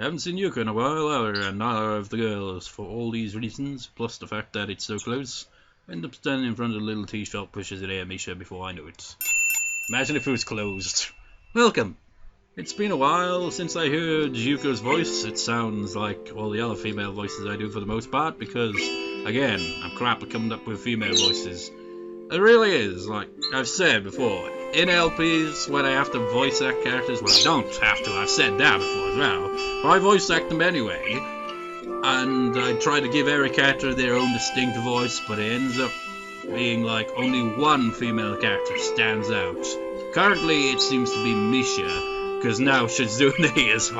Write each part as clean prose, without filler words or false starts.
Haven't seen Yuko in a while either, and neither of the girls. For all these reasons, plus the fact that it's so close, I end up standing in front of the little tea shop pushes it at Misha before I know it. Imagine if it was closed. Welcome! It's been a while since I heard Yuko's voice. It sounds like all the other female voices I do for the most part, because, again, I'm crap at coming up with female voices. It really is, like I've said before, in LPs, when I have to voice act characters, well, I don't have to, I've said that before as well, but I voice act them anyway, and I try to give every character their own distinct voice, but it ends up being like only one female character stands out. Currently, it seems to be Misha, because now Shizune is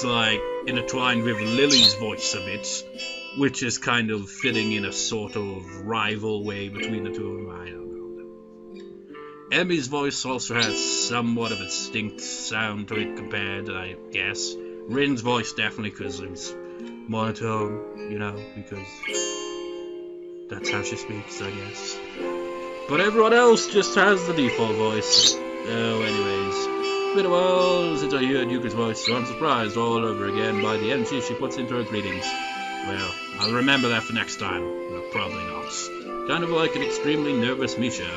like intertwined with Lily's voice a bit, which is kind of fitting in a sort of rival way between the two of them. I don't know. Emmy's voice also has somewhat of a distinct sound to it compared, I guess. Rin's voice definitely, because it's monotone, you know, because that's how she speaks, I guess. But everyone else just has the default voice. Oh, anyways. It's been a while since I heard Yuka's voice, so I'm surprised all over again by the energy she puts into her greetings. Well, I'll remember that for next time. Well, probably not. Kind of like an extremely nervous Misha.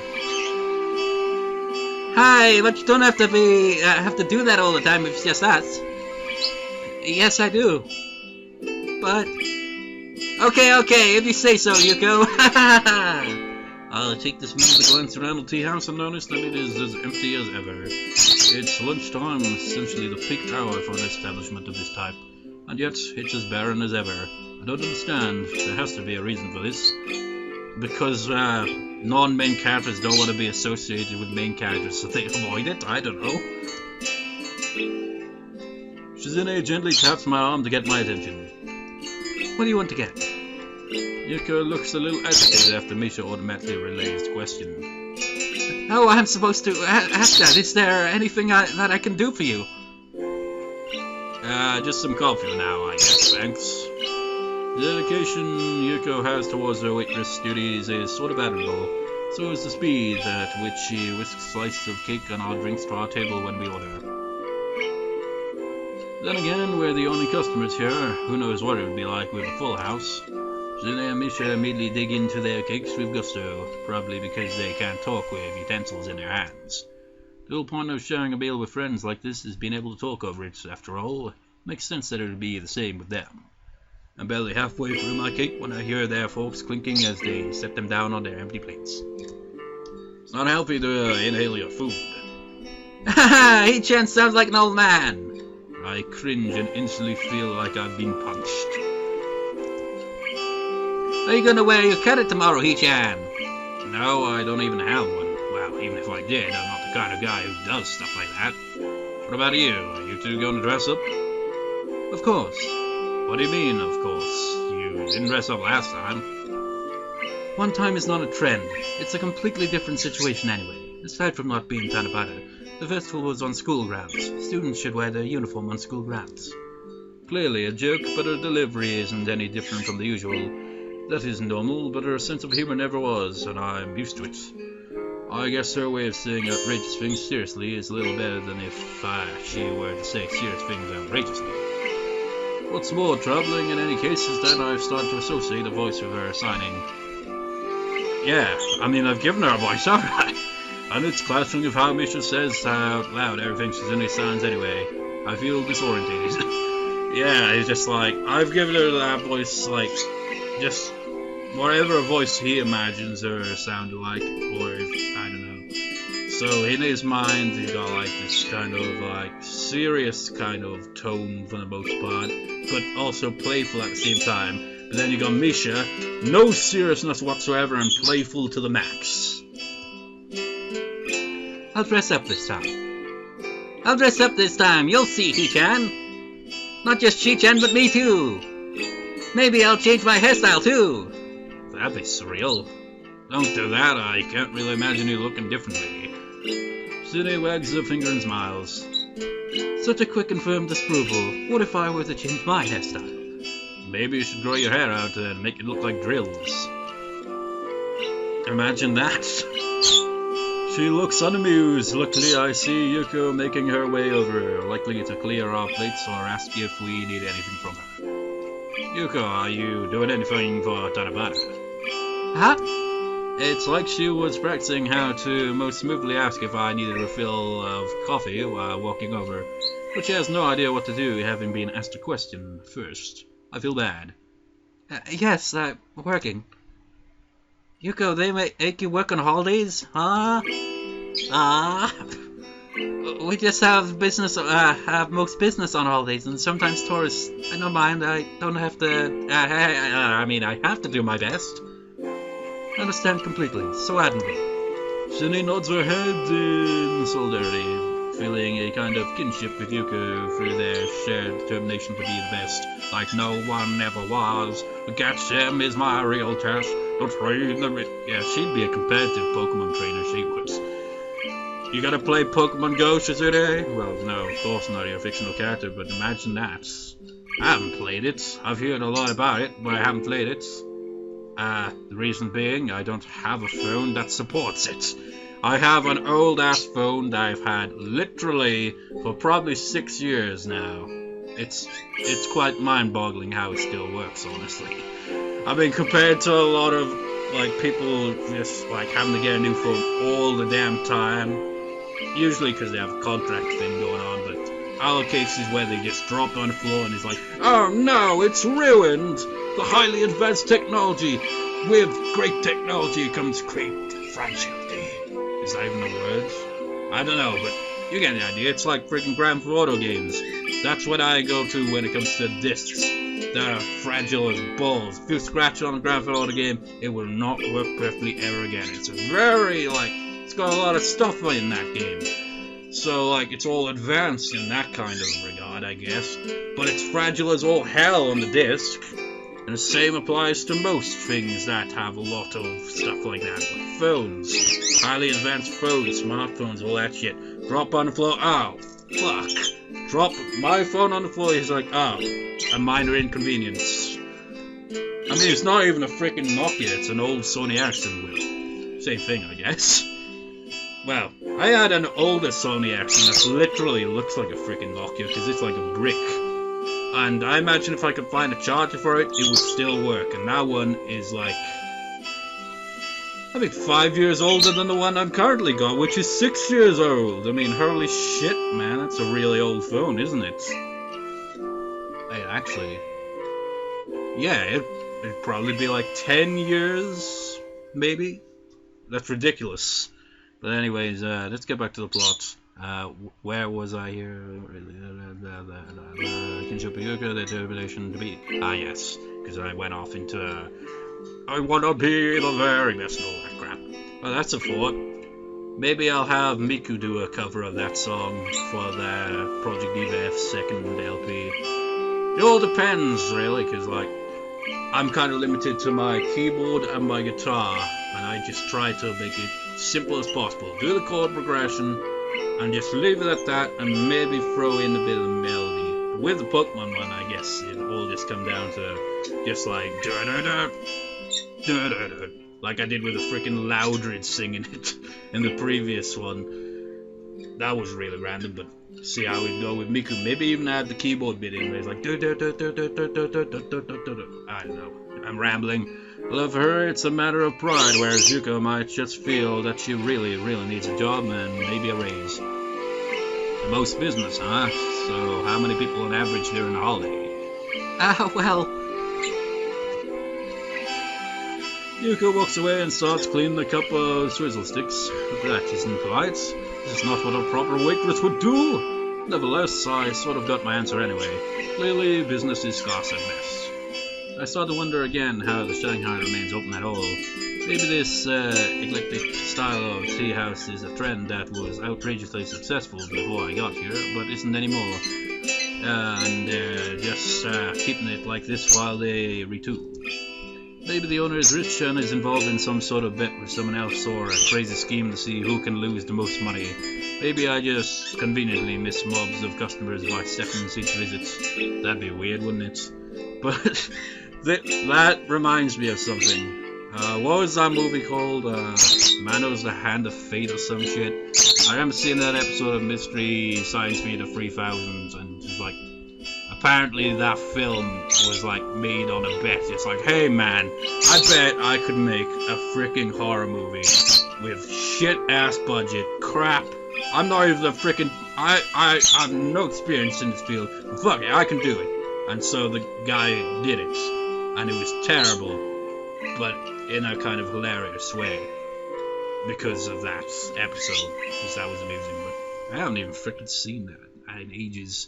Hi, but you don't have to do that all the time if it's just us. Yes, I do. But okay, if you say so, Yuko. I'll take this moment to glance around the tea house and notice that it is as empty as ever. It's lunchtime, essentially the peak hour for an establishment of this type, and yet it's as barren as ever. I don't understand. There has to be a reason for this. Because non-main characters don't want to be associated with main characters, so they avoid it? I don't know. Shizune gently taps my arm to get my attention. What do you want to get? Yuko looks a little agitated after Misha automatically relays the question. Oh, I'm supposed to ask that. Is there anything that I can do for you? Just some coffee now, I guess, thanks. The dedication Yuko has towards her waitress duties is sort of admirable. So is the speed at which she whisks slices of cake and our drinks to our table when we order. Then again, we're the only customers here. Who knows what it would be like with a full house. Shizune and Misha immediately dig into their cakes with gusto, probably because they can't talk with utensils in their hands. The whole point of sharing a meal with friends like this is being able to talk over it, after all. Makes sense that it would be the same with them. I'm barely halfway through my cake when I hear their forks clinking as they set them down on their empty plates. It's not healthy to inhale your food. Haha, Hichan sounds like an old man. I cringe and instantly feel like I've been punched. Are you gonna wear your kata tomorrow, Hichan? No, I don't even have one. Well, even if I did, I'm not the kind of guy who does stuff like that. What about you? Are you two going to dress up? Of course. What do you mean, of course? You didn't dress up last time. One time is not a trend. It's a completely different situation anyway. Aside from not being Tanabata, the festival was on school grounds. Students should wear their uniform on school grounds. Clearly a joke, but her delivery isn't any different from the usual. That is normal, but her sense of humor never was, and I'm used to it. I guess her way of saying outrageous things seriously is a little better than if she were to say serious things outrageously. What's more troubling in any case is that I've started to associate a voice with her signing. Yeah, I mean, I've given her a voice, alright. And it's clashing with how Misha says out loud everything she's in his signs anyway. I feel disorientated. Yeah, it's just like, I've given her that voice, like, just whatever a voice he imagines her sound like, or if, I don't know. So in his mind, he's got like this kind of like serious kind of tone for the most part, but also playful at the same time. But then you got Misha, no seriousness whatsoever and playful to the max. I'll dress up this time. You'll see, Hichan. Not just Hichan, but me too. Maybe I'll change my hairstyle too. That'd be surreal. Don't do that, I can't really imagine you looking differently. Shizune wags her finger and smiles. Such a quick and firm disapproval. What if I were to change my hairstyle? Maybe you should grow your hair out and make it look like drills. Imagine that. She looks unamused. Luckily, I see Yuko making her way over, likely to clear our plates or ask if we need anything from her. Yuko, are you doing anything for Tanabata? Huh? It's like she was practicing how to most smoothly ask if I needed a refill of coffee while walking over, but she has no idea what to do, having been asked a question first. I feel bad. Yes, working. Yuko, they make you work on holidays? Huh? We just have business, have most business on holidays, and sometimes tourists. I don't mind, I don't have to, I have to do my best. I understand completely, so admirable. Shuni nods her head in solidarity, feeling a kind of kinship with Yuko through their shared determination to be the best, like no one ever was. Catch them is my real test. Don't train them. Yeah, she'd be a competitive Pokemon trainer, she would. You gotta play Pokemon Go, Shizune? Well, no, of course not, you're a fictional character, but imagine that. I haven't played it. I've heard a lot about it, but I haven't played it. The reason being, I don't have a phone that supports it. I have an old-ass phone that I've had literally for probably 6 years now. It's quite mind-boggling how it still works, honestly. I mean, compared to a lot of, like, people just, like, having to get a new phone all the damn time. Usually because they have a contract thing going on, but other cases where they just drop on the floor and it's like, oh no, it's ruined! The highly advanced technology. With great technology comes great fragility. Is that even a word? I don't know, but you get the idea. It's like freaking Grand Theft Auto games. That's what I go to when it comes to discs. They're fragile as balls. If you scratch on a Grand Theft Auto game, it will not work perfectly ever again. It's very, like, it's got a lot of stuff in that game. So, like, it's all advanced in that kind of regard, I guess. But it's fragile as all hell on the disc. And the same applies to most things that have a lot of stuff like that, like phones, highly advanced phones, smartphones, all that shit. Drop on the floor, oh, fuck. Drop my phone on the floor, he's like, oh, a minor inconvenience. I mean, it's not even a freaking Nokia, it's an old Sony Ericsson wheel. Same thing, I guess. Well, I had an older Sony Ericsson that literally looks like a freaking Nokia, because it's like a brick. And I imagine if I could find a charger for it, it would still work. And that one is like, I think 5 years older than the one I've currently got, which is 6 years old. I mean, holy shit, man, that's a really old phone, isn't it? Hey, actually, yeah, it'd probably be like 10 years, maybe. That's ridiculous. But anyways, let's get back to the plot. Where was I here? Kinship Yuka, the determination to be. Ah, yes, because I went off into I want to be the very best and all that crap. Well, that's a thought. Maybe I'll have Miku do a cover of that song for the Project Diva F second LP. It all depends, really, because, like, I'm kind of limited to my keyboard and my guitar, and I just try to make it simple as possible. Do the chord progression, and just leave it at that, and maybe throw in a bit of melody. With the Pokemon one, I guess it all just come down to just like like I did with the freaking Loudred singing it in the previous one. That was really random, but see how we'd go with Miku. Maybe even add the keyboard bit in where it's like I don't know. I'm rambling. Well, for her, it's a matter of pride, whereas Yuko might just feel that she really, really needs a job and maybe a raise. The most business, huh? So, how many people on average during the holiday? Well... Yuko walks away and starts cleaning a cup of swizzle sticks. That isn't polite. This is not what a proper waitress would do. Nevertheless, I sort of got my answer anyway. Clearly, business is scarce at best. I start to wonder again how the Shanghai remains open at all. Maybe this eclectic style of tea house is a trend that was outrageously successful before I got here, but isn't anymore. And they're just keeping it like this while they retool. Maybe the owner is rich and is involved in some sort of bet with someone else, or a crazy scheme to see who can lose the most money. Maybe I just conveniently miss mobs of customers by seconds each visit. That'd be weird, wouldn't it? But that reminds me of something. What was that movie called? Manos the Hand of Fate or some shit. I remember seeing that episode of Mystery Science Theater 3000, and it's like, apparently that film was like made on a bet. It's like, hey man, I bet I could make a freaking horror movie with shit ass budget, crap. I'm not even a freaking, I have no experience in this field. Fuck it, I can do it. And so the guy did it, and it was terrible, but in a kind of hilarious way because of that episode, because that was amazing. But I haven't even freaking seen that in ages.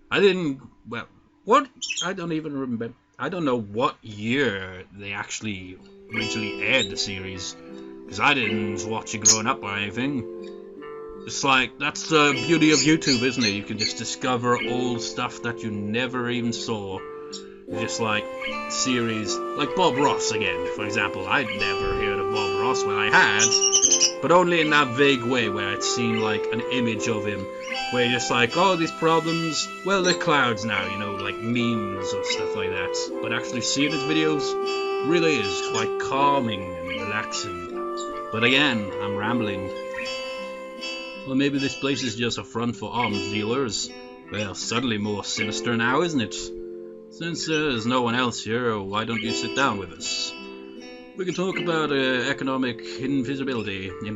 I didn't, well, what? I don't even remember. I don't know what year they actually originally aired the series, because I didn't watch it growing up or anything. It's like, that's the beauty of YouTube, isn't it? You can just discover old stuff that you never even saw. Just like series, like Bob Ross again, for example. I'd never heard of Bob Ross when I had, but only in that vague way where I'd seen like an image of him, where you're just like, oh, these problems, well, they're clouds now, you know, like memes or stuff like that. But actually seeing his videos really is quite calming and relaxing. But again, I'm rambling. Well, maybe this place is just a front for arms dealers. Well, suddenly more sinister now, isn't it? Since there's no one else here, why don't you sit down with us? We can talk about economic invisibility. The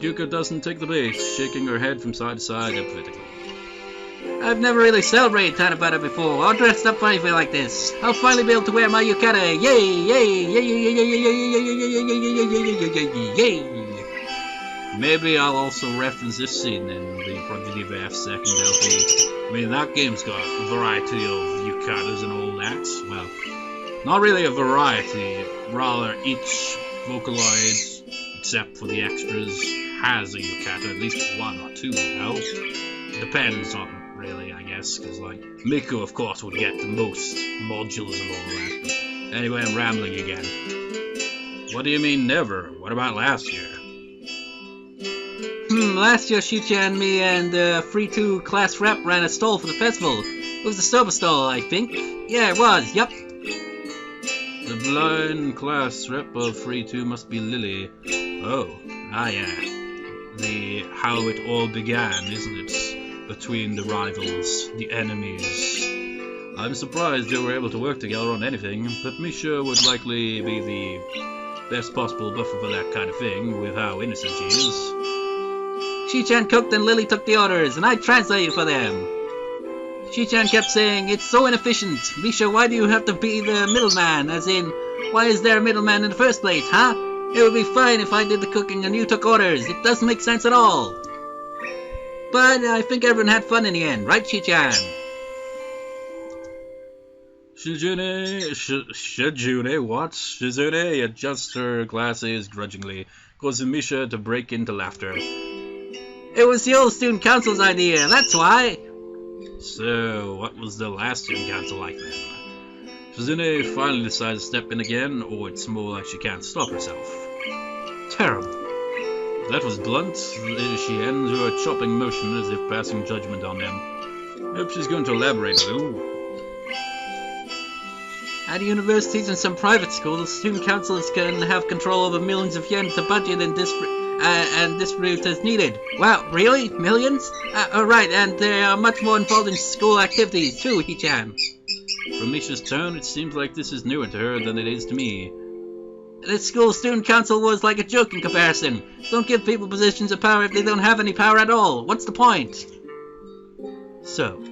Yuka doesn't take the bait, shaking her head from side to side apathetically. I've never really celebrated Tanabata before, all dressed up funny like this. I'll finally be able to wear my yukata. Yay! Yay! Yay! Yay! Yay! Yay! Yay! Yay! Maybe I'll also reference this scene in the Prodigy VF second LP. I mean, that game's got a variety of yukatas and all that. Well, not really a variety, rather each Vocaloid, except for the extras, has a yukata, at least one or two, you know? Depends on, really, I guess, because, like, Miku, of course, would get the most modules and all that. But anyway, I'm rambling again. What do you mean never? What about last year? Last year Shicha and me and Free 2 class rep ran a stall for the festival. It was the Soba stall, I think. Yeah, it was, yup. The blind class rep of Free 2 must be Lily. Oh, yeah. The how it all began, isn't it? Between the rivals, the enemies. I'm surprised they were able to work together on anything, but Misha would likely be the best possible buffer for that kind of thing, with how innocent she is. Shi-chan cooked and Lily took the orders, and I translated for them. Shi-chan kept saying, it's so inefficient. Misha, why do you have to be the middleman? As in, why is there a middleman in the first place, huh? It would be fine if I did the cooking and you took orders. It doesn't make sense at all. But I think everyone had fun in the end, right, Shi-chan? Shizune, what? Shizune adjusts her glasses grudgingly, causing Misha to break into laughter. It was the old student council's idea, that's why. So, what was the last student council like then? Shizune finally decides to step in again, or it's more like she can't stop herself. Terrible. That was blunt. She ends her chopping motion as if passing judgment on them. Hope she's going to elaborate a little. At universities and some private schools, student councils can have control over millions of yen to budget and distribute as needed. Wow, really? Millions? Right, and they are much more involved in school activities too, Hichan. From Misha's tone, it seems like this is newer to her than it is to me. This school student council was like a joke in comparison. Don't give people positions of power if they don't have any power at all. What's the point? So,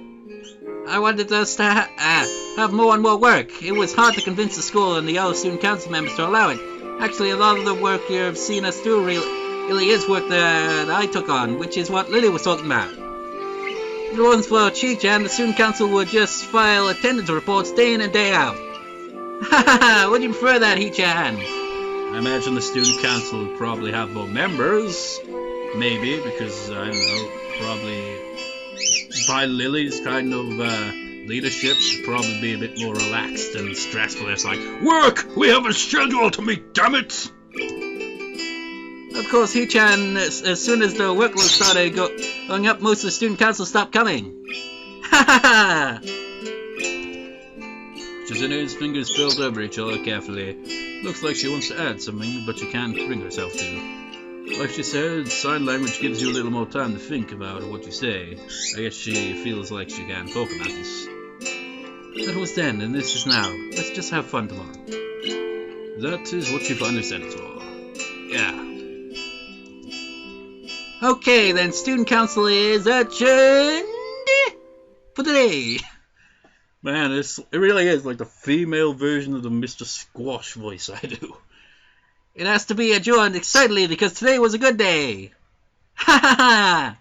I wanted us to have more and more work. It was hard to convince the school and the other student council members to allow it. Actually, a lot of the work you've seen us do really is work that I took on, which is what Lily was talking about. If it wasn't for Chi-chan, the student council would just file attendance reports day in and day out. Haha, would you prefer that, Hi-chan? I imagine the student council would probably have more members. Maybe, because, I don't know, probably by Lily's kind of leadership, it'd probably be a bit more relaxed and stressful. It's like, work! We have a schedule to meet, damn it! Of course, Hi-chan, as soon as the workload started going up, most of the student council stopped coming. Ha ha ha! Shizune's fingers filled over each other carefully. Looks like she wants to add something, but she can't bring herself to. Like she said, sign language gives you a little more time to think about what you say. I guess she feels like she can't talk about this. That was then, and this is now. Let's just have fun tomorrow. That is what you've understood it for. Yeah. Okay, then student council is adjourned for the day. Man, it really is like the female version of the Mr. Squash voice I do. It has to be adjourned excitedly because today was a good day. Ha ha ha!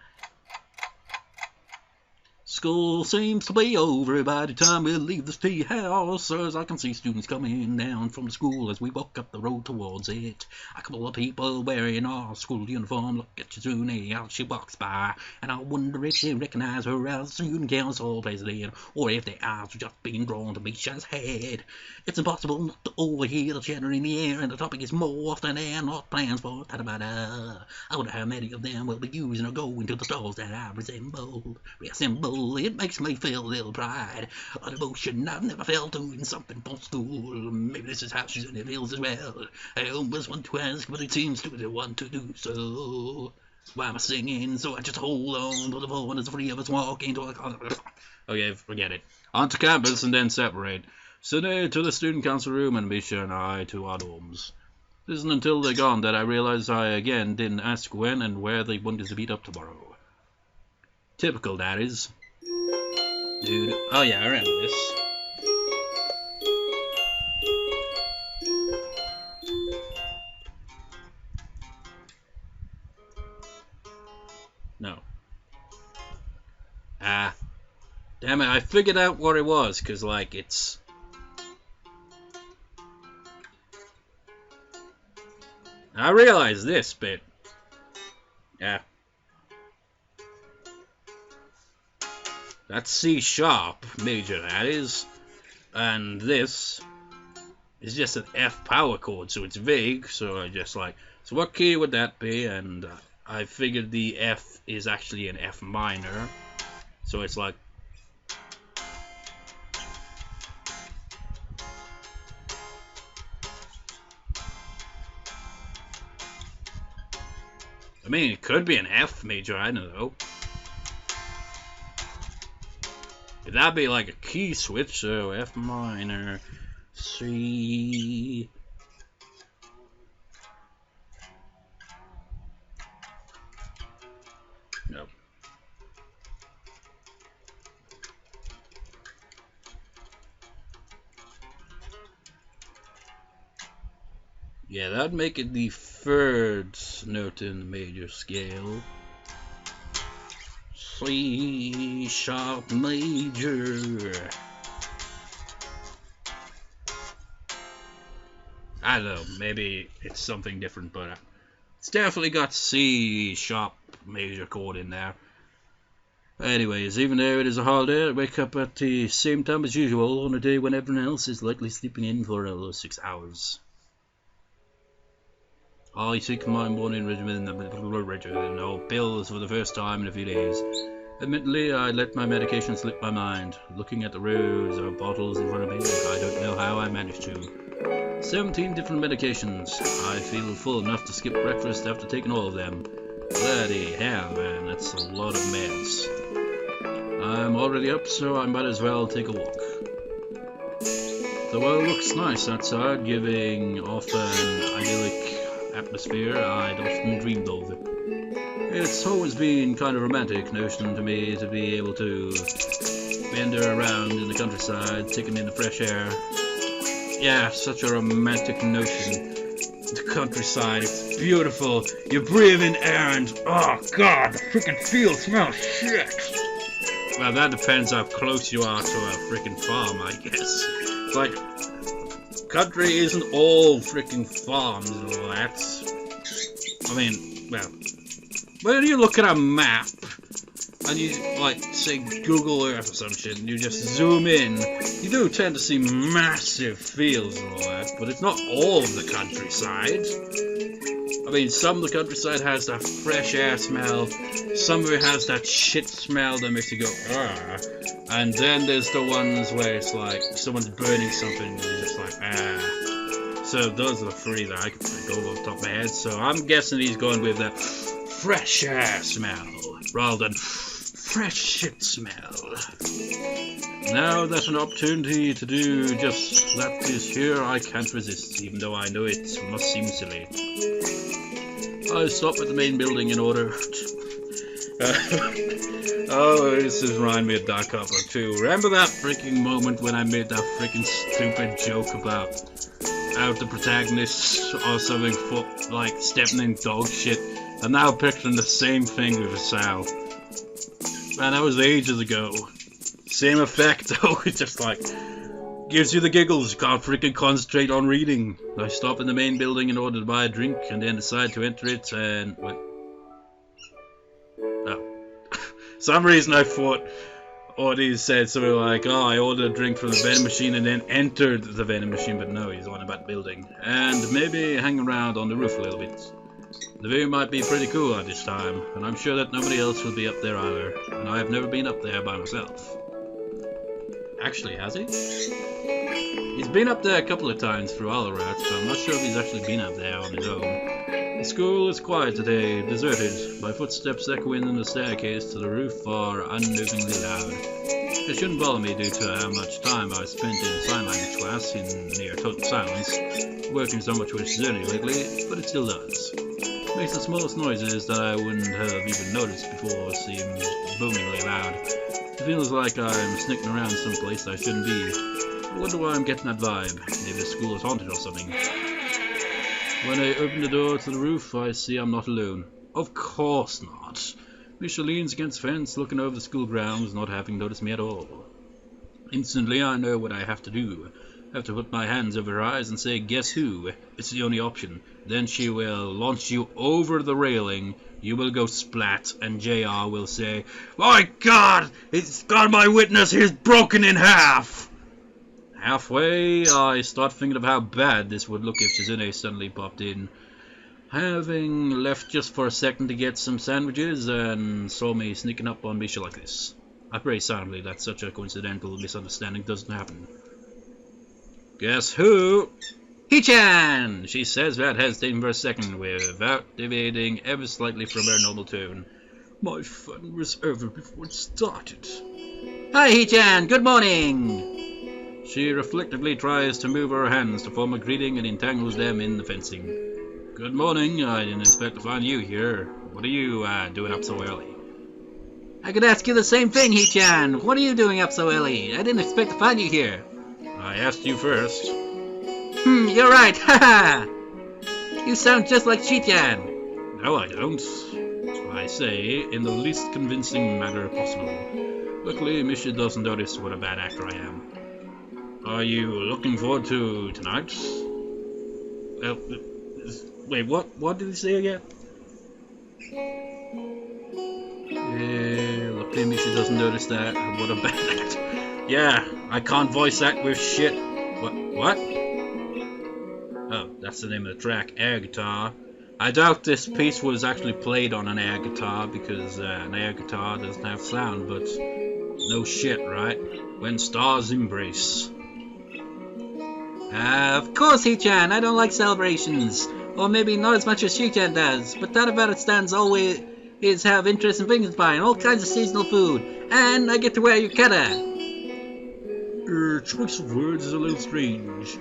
School seems to be over by the time we leave this tea house, as I can see students coming down from the school as we walk up the road towards it. A couple of people wearing our school uniform look at Shizune as she walks by, and I wonder if they recognize her as student council president, or if their eyes are just being drawn to Misha's head. It's impossible not to overhear the chatter in the air, and the topic is more often than not plans for Tanabata. I wonder how many of them will be using or going to the stores that I resemble. It makes me feel a little pride, a devotion I've never felt doing something for school. Maybe this is how Shizune feels as well. I almost want to ask, but it seems to want to do so. Why am I singing? So I just hold on to the phone as the three of us walk into a... Okay, forget it. On to campus and then separate. Shizune to the student council room and Misha and I to our dorms. It isn't until they're gone that I realize I again didn't ask when and where they wanted to meet up tomorrow. Typical, that is. Dude. Oh yeah, I remember this. No. Damn it, I figured out what it was, cause like it's... I realized this bit. Yeah. That's C sharp major, that is. And this is just an F power chord, so it's vague, so I just like, so what key would that be? And I figured the F is actually an F minor, so it's like, I mean, it could be an F major, I don't know. That'd be like a key switch, so F minor, C. Nope. Yeah, that'd make it the third note in the major scale. C sharp major. I don't know, maybe it's something different, but it's definitely got C sharp major chord in there. Anyways, even though it is a holiday, I wake up at the same time as usual on a day when everyone else is likely sleeping in for another 6 hours. I take my morning regimen, no pills for the first time in a few days. Admittedly, I let my medication slip my mind. Looking at the rows of bottles in front of me, I don't know how I managed to. 17 different medications. I feel full enough to skip breakfast after taking all of them. Bloody hell, man, that's a lot of meds. I'm already up, so I might as well take a walk. The world looks nice outside, giving off an idyllic atmosphere I'd often dreamed of. It's always been kind of romantic notion to me to be able to wander around in the countryside, taking in the fresh air. Yeah, such a romantic notion. The countryside, it's beautiful. You breathe in air and, oh god, the freaking field smells shit. Well, that depends how close you are to a freaking farm, I guess. It's like, country isn't all freaking farms and all that. I mean, well, when you look at a map and you, like, say Google Earth or some shit, and you just zoom in, you do tend to see massive fields and all that, but it's not all of the countryside. I mean, some of the countryside has that fresh air smell, some of it has that shit smell that makes you go, ah. And then there's the ones where it's like someone's burning something and you're just like, ah. So those are the three that I can think of off the top of my head. So I'm guessing he's going with that fresh air smell rather than fresh shit smell. Now that an opportunity to do just that is here, I can't resist, even though I know it must seem silly. I stop at the main building in order. Oh, this is reminding me of Dark Copper too. Remember that freaking moment when I made that freaking stupid joke about how the protagonist or something like stepping in dog shit? I'm now picturing the same thing with Hisao. Man, that was ages ago. Same effect though, it's just like gives you the giggles, you can't freaking concentrate on reading. I stop in the main building in order to buy a drink and then decide to enter it and what? Oh. Some reason I thought Audie said something like, oh, I ordered a drink from the vending machine and then entered the vending machine, but no, he's on about the building. And maybe hang around on the roof a little bit. The view might be pretty cool at this time, and I'm sure that nobody else will be up there either, and I have never been up there by myself. Actually, has he? He's been up there a couple of times through all the routes, but I'm not sure if he's actually been up there on his own. The school is quiet today, deserted. My footsteps echoing in the staircase to the roof are unnervingly loud. It shouldn't bother me due to how much time I spent in sign language class in near total silence, working so much with Shizune lately, but it still does. It makes the smallest noises that I wouldn't have even noticed before seem boomingly loud. It feels like I'm sneaking around someplace I shouldn't be. I wonder why I'm getting that vibe. Maybe the school is haunted or something. When I open the door to the roof, I see I'm not alone. Of course not. Misha leans against the fence, looking over the school grounds, not having noticed me at all. Instantly, I know what I have to do. I have to put my hands over her eyes and say, guess who? It's the only option. Then she will launch you over the railing. You will go splat, and JR will say, my God! It's got my witness! He's broken in half! Halfway, I start thinking of how bad this would look if Shizune suddenly popped in. Having left just for a second to get some sandwiches and saw me sneaking up on Misha like this. I pray silently that such a coincidental misunderstanding doesn't happen. Guess who? He-chan! She says without hesitating for a second, without deviating ever slightly from her normal tone. My fun was over before it started. Hi, He-chan! Good morning! She reflectively tries to move her hands to form a greeting and entangles them in the fencing. Good morning, I didn't expect to find you here. What are you doing up so early? I could ask you the same thing, He-chan. What are you doing up so early? I didn't expect to find you here. I asked you first. You're right, haha! You sound just like Shi-chan. No, I don't. I say, in the least convincing manner possible. Luckily, Misha doesn't notice what a bad actor I am. Are you looking forward to tonight? Wait, what did he say again? Yeah, luckily Misha doesn't notice that. What a bad actor. Yeah, I can't voice act with shit. What? Oh, that's the name of the track, air guitar. I doubt this piece was actually played on an air guitar because an air guitar doesn't have sound, but no shit, right? When stars embrace. Of course, He-chan, I don't like celebrations. Or maybe not as much as Shi-chan does, but Tanabata stands always have interest in pumpkin pie and all kinds of seasonal food. And I get to wear yukata. Her choice of words is a little strange.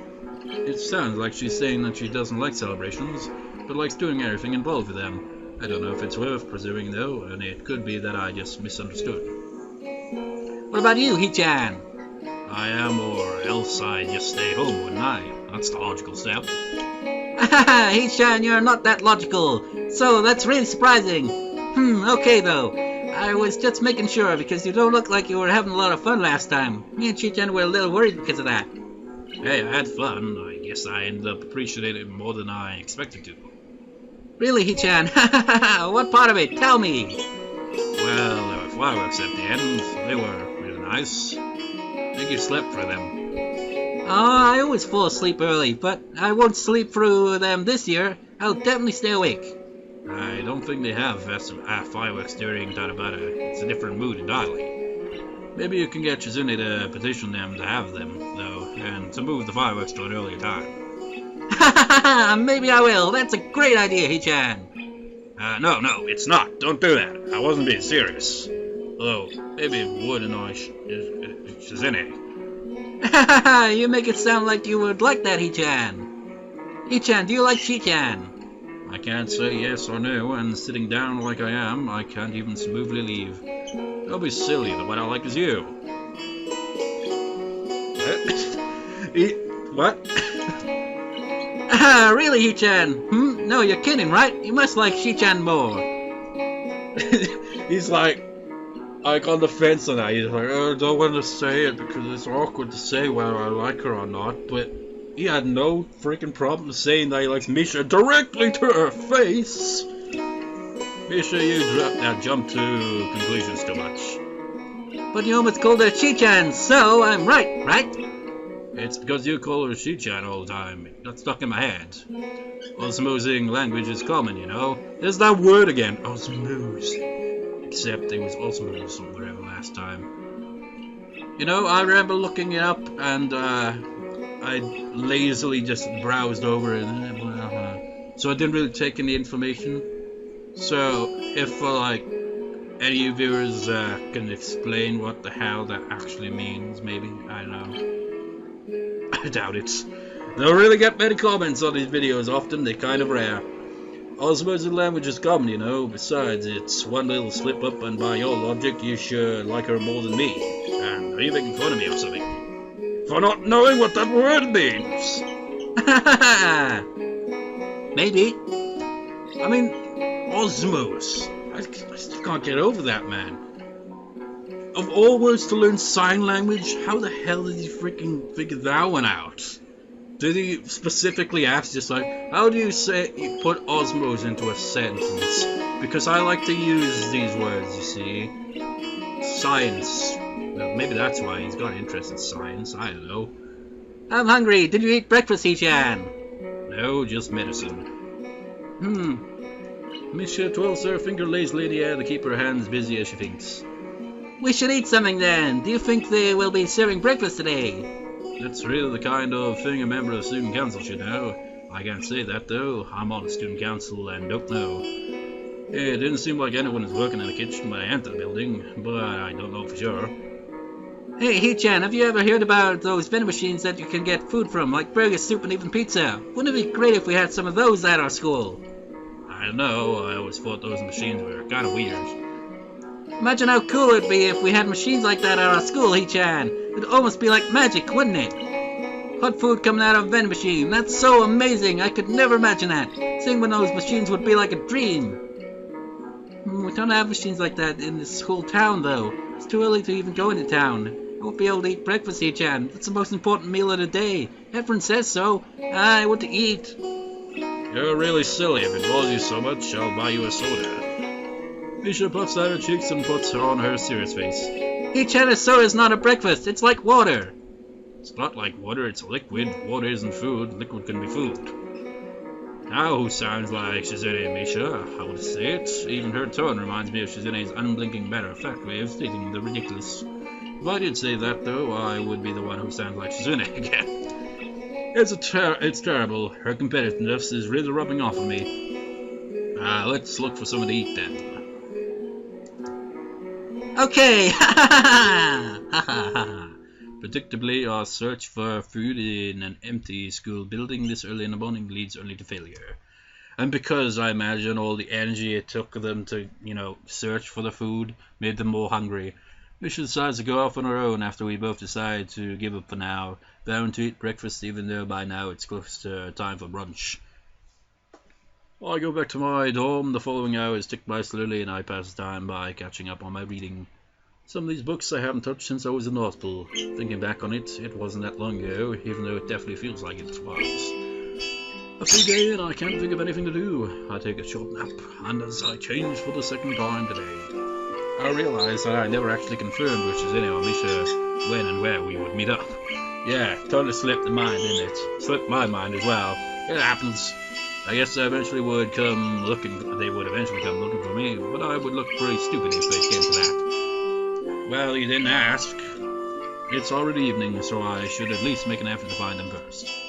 It sounds like she's saying that she doesn't like celebrations, but likes doing everything involved with them. I don't know if it's worth presuming though, and it could be that I just misunderstood. What about you, He-chan? I am, or else I just stay home, wouldn't I? That's the logical step. He-chan, you're not that logical, so that's really surprising. Okay though. I was just making sure, because you don't look like you were having a lot of fun last time. Me and Shi-chan were a little worried because of that. Hey, I had fun. I guess I ended up appreciating it more than I expected to. Really, He-chan? What part of it? Tell me. Well, there were fireworks at the end. They were really nice. I think you slept for them. I always fall asleep early, but I won't sleep through them this year. I'll definitely stay awake. I don't think they have fireworks during Tanabata. It's a different mood entirely. Maybe you can get Shizune to petition them to have them, though, and to move the fireworks to an earlier time. Maybe I will. That's a great idea, Hichan. No, it's not. Don't do that. I wasn't being serious. Although, maybe it would annoy Shizune. You make it sound like you would like that, Hichan. Hichan, do you like Shichan? I can't say yes or no, and sitting down like I am, I can't even smoothly leave. Don't be silly, the one I like is you. What? Really, Hichan? No, you're kidding, right? You must like Shichan more. He's like on the fence on that. He's like, oh, I don't want to say it because it's awkward to say whether I like her or not, but he had no freaking problem saying that he likes Misha directly to her face. Misha, you jump to conclusions too much. But you almost called her Shichan, so I'm right? It's because you call her Shichan all the time. It got stuck in my head. Osmosing language is common, you know. There's that word again, osmose. Except it was osmose or whatever last time. You know, I remember looking it up and I lazily just browsed over it. So I didn't really take in the information. So if any viewers can explain what the hell that actually means, maybe, I don't know. I doubt it. Don't really get many comments on these videos often, they're kind of rare. Osmosis language is common, you know. Besides, it's one little slip up, and by your logic, you should like her more than me. And are you making fun of me or something? For not knowing what that word means? Maybe. I mean, osmos. I still can't get over that, man. Of all words to learn sign language, how the hell did he freaking figure that one out? Did he specifically ask, just like, how do you put osmos into a sentence? Because I like to use these words, you see. Science. Well, maybe that's why he's got interest in science, I don't know. I'm hungry. Did you eat breakfast, Hichan? No, just medicine. Misha twirls her finger lazily in the air to keep her hands busy as she thinks. We should eat something then. Do you think they will be serving breakfast today? That's really the kind of thing a member of the student council should know. I can't say that though. I'm on the student council and don't know. It didn't seem like anyone is working in the kitchen when I entered the building, but I don't know for sure. Hey, Hichan, have you ever heard about those vending machines that you can get food from, like burgers, soup, and even pizza? Wouldn't it be great if we had some of those at our school? I don't know. I always thought those machines were kind of weird. Imagine how cool it'd be if we had machines like that at our school, Hichan. It'd almost be like magic, wouldn't it? Hot food coming out of a vending machine. That's so amazing. I could never imagine that. Seeing one of those machines would be like a dream. We don't have machines like that in this whole town, though. It's too early to even go into town. I won't be able to eat breakfast, Hichan. It's the most important meal of the day. Everyone says so. I want to eat. You're really silly. If it bores you so much, I'll buy you a soda. Misha puffs out her cheeks and puts on her serious face. Hichan, a soda is not a breakfast. It's like water. It's not like water, it's a liquid. Water isn't food. Liquid can be food. Now who sounds like Shizune Misha? I would say it. Even her tone reminds me of Shizune's unblinking matter-of-fact way of stating the ridiculous. If I did say that, though, I would be the one who sounds like Shizune again. It's terrible. Her competitiveness is really rubbing off on me. Let's look for something to eat then. Okay! Predictably, our search for food in an empty school building this early in the morning leads only to failure. And because I imagine all the energy it took them to, search for the food made them more hungry, Misha decides to go off on her own after we both decide to give up for now, bound to eat breakfast even though by now it's close to time for brunch. I go back to my dorm. The following hours tick by slowly and I pass time by catching up on my reading. Some of these books I haven't touched since I was in hospital. Thinking back on it, it wasn't that long ago, even though it definitely feels like it was. A free day and I can't think of anything to do. I take a short nap, and as I change for the second time today, I realize that I never actually confirmed with Shizune or Misha when and where we would meet up. Yeah, totally slipped the mind, didn't it? Slipped my mind as well. It happens. I guess they would eventually come looking for me, but I would look pretty stupid if it came to that. Well, you didn't ask. It's already evening, so I should at least make an effort to find them first.